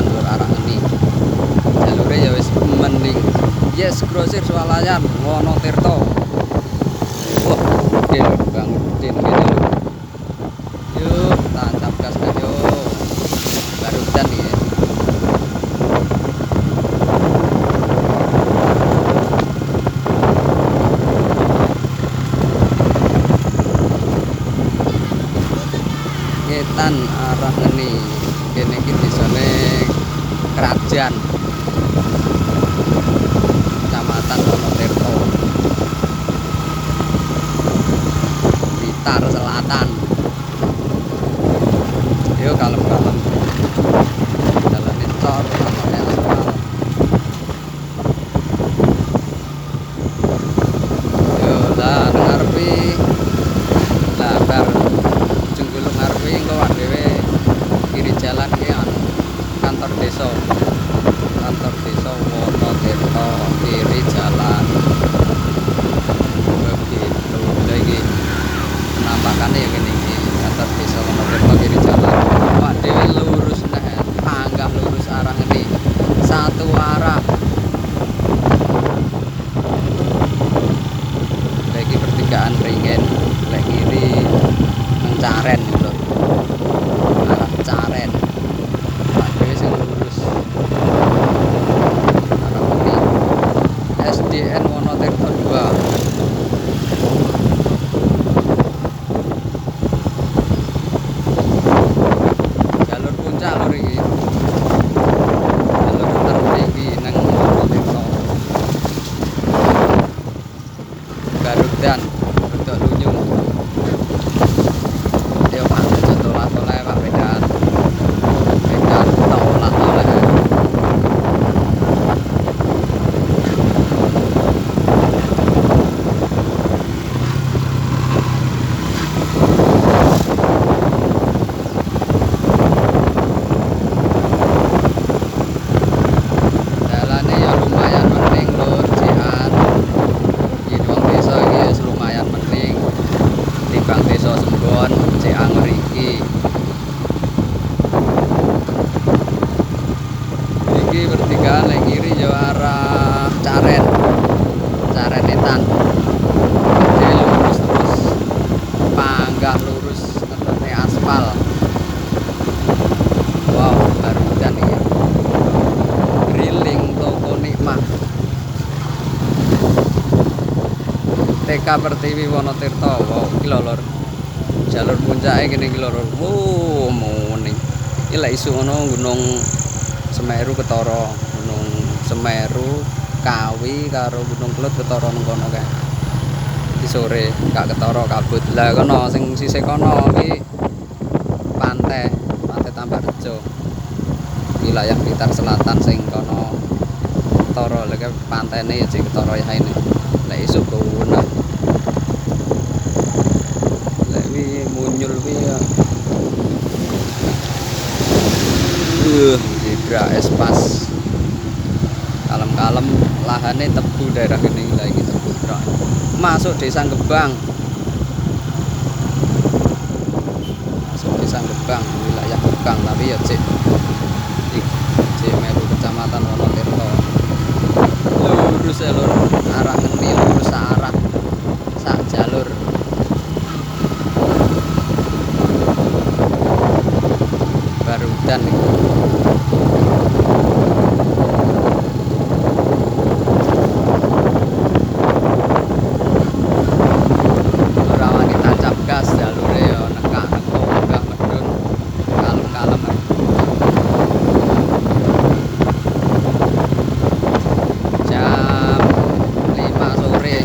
Selatan lur arah ini. Jalure ya wis mending. Yes, Grosir Swalayan Wonotirto. Wah, gede lur, Bang. Gede ngene lur. Yuk, tancap gas ayo. Baru dan nih. Ngetan arah ini. Kene iki desane Kerajaan. Kecamatan Wonotirto. Blitar Selatan. Yuk kalem-kalem. Jalane cor sampe aspal. Yo lah ngarepe. Lah bar Jenggulung ngarepe engko awak dhewe kiri jalan ki kantor desa. Kantor desa Wonotirto kiri jalan. Begitu. Lha iki penampakane ya ngene iki. Kantor desa Wonotirto kiri jalan. Awak dhewe lurus neh, panggah lurus arah ini. Satu arah. Lagi pertigaan ringen, lek kiri nang Caren gitu. Arah Caren. Awak dhewe sing lurus. Arah ini. SDN Wonotirto 2. Jalur puncak lur iki. Jalur tertinggi nang Wonotirto. Garudan, Gedok Lunyung. Yo Pak, aja tolak-tolak Pak Medan. Medan tolak-tolak. Jalane ya lumayan mending lur, Cian. Iki wong desa iki wis lumayan mending timbang desa Sembon, Cian mriki. Iki pertigaan lek kiri ya arah Caren. Carenetan. Jadi lurus terus panggah lurus ngetone aspal. Wow, barudan iki. Grilling Toko Nikmah. TK Pertiwi Wonotirto. Wow, iki lho lur. Jalur puncake kene iki lho lur. Wow, muni. Iki lek isu ngono Gunung Semeru ketara, Gunung Semeru Kawi karo Gunung Kelut ketara nang kono kae. Iki sore gak ketara kabut. Lah kono sing sisih kono iki pantai Tambakrejo. Wilayah Blitar Selatan sing kono ketara lek pantene ya sing ketara ya ini. Lek isuk kono. Lek wi munyul wi ya. Zebra espas. Kalem-kalem lahane tebu daerah ini lah iki tebu trok. Masuk Desa Gebang. Masuk Desa Gebang, wilayah Gebang tapi ya cek melu Kecamatan Wonotirto. Lurus ya lur, arah ngendi lurus arah sak jalur. Barudan iki. Ora wani tancap gas jalure ya nekak neko munggah medun. Kalem-kalem ae. Jam 5 sore.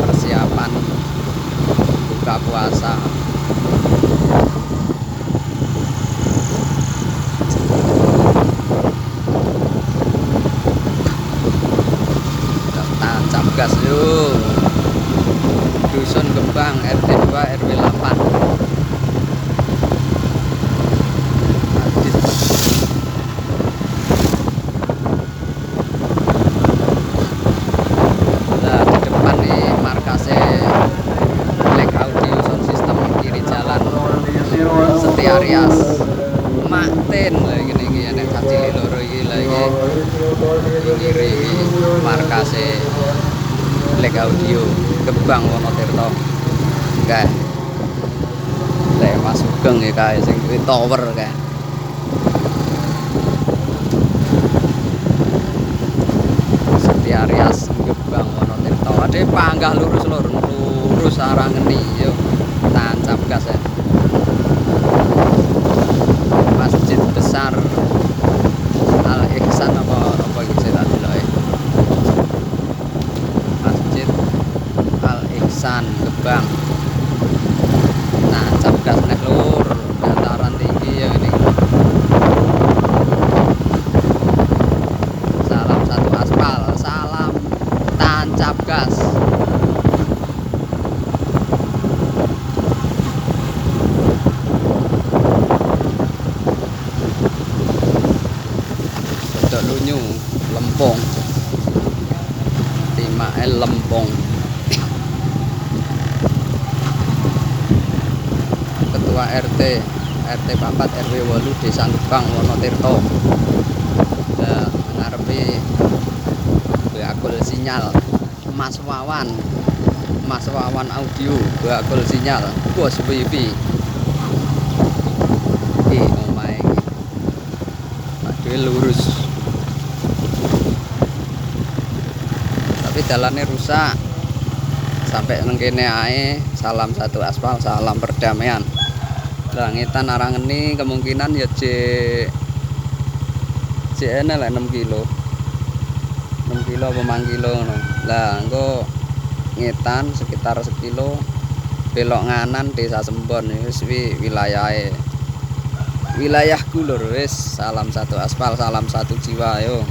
Persiapan buka puasa. Tancap gas yuk. Dusun Gebang RT 2 RW 8. Adit. Nah, di depan nih markasnya Black Audio Sound System kiri jalan. Seti Arias Maktin lha iki nek cacili loro iki lha iki ngiri markase Black Audio Gebang Wonotirto. Kae. Lek Mas Sugeng iki kae sing duwe tower kae. Seti Arias Gebang Wonotirto. Ade panggah lurus arah ngeni yo. Tancap gas ya. Masjid besar Al Ihsan apa iki tak delok. Masjid Al Ihsan Gebang. Tancap gas nek lur, dataran tinggi ya ini. Salam satu aspal, salam tancap gas. Lunyu Lempong Timael Lempong. Ketua RT 4 RW 8 Desa Gebang Wonotirto. Nah, ngarepe bakul sinyal Mas Wawan audio bakul sinyal bos wifi iki omahe iki padhe lurus tapi jalannya rusak sampai nang kene ae. Salam satu aspal, salam perdamaian. Langitan arang ini kemungkinan ya JN lah 6 kilo apa mang kilo ngono. Lah engko ngetan sekitar sekilo belok nganan Desa Sembon wis wilayahku lur wis. Salam satu aspal, salam satu jiwa yo.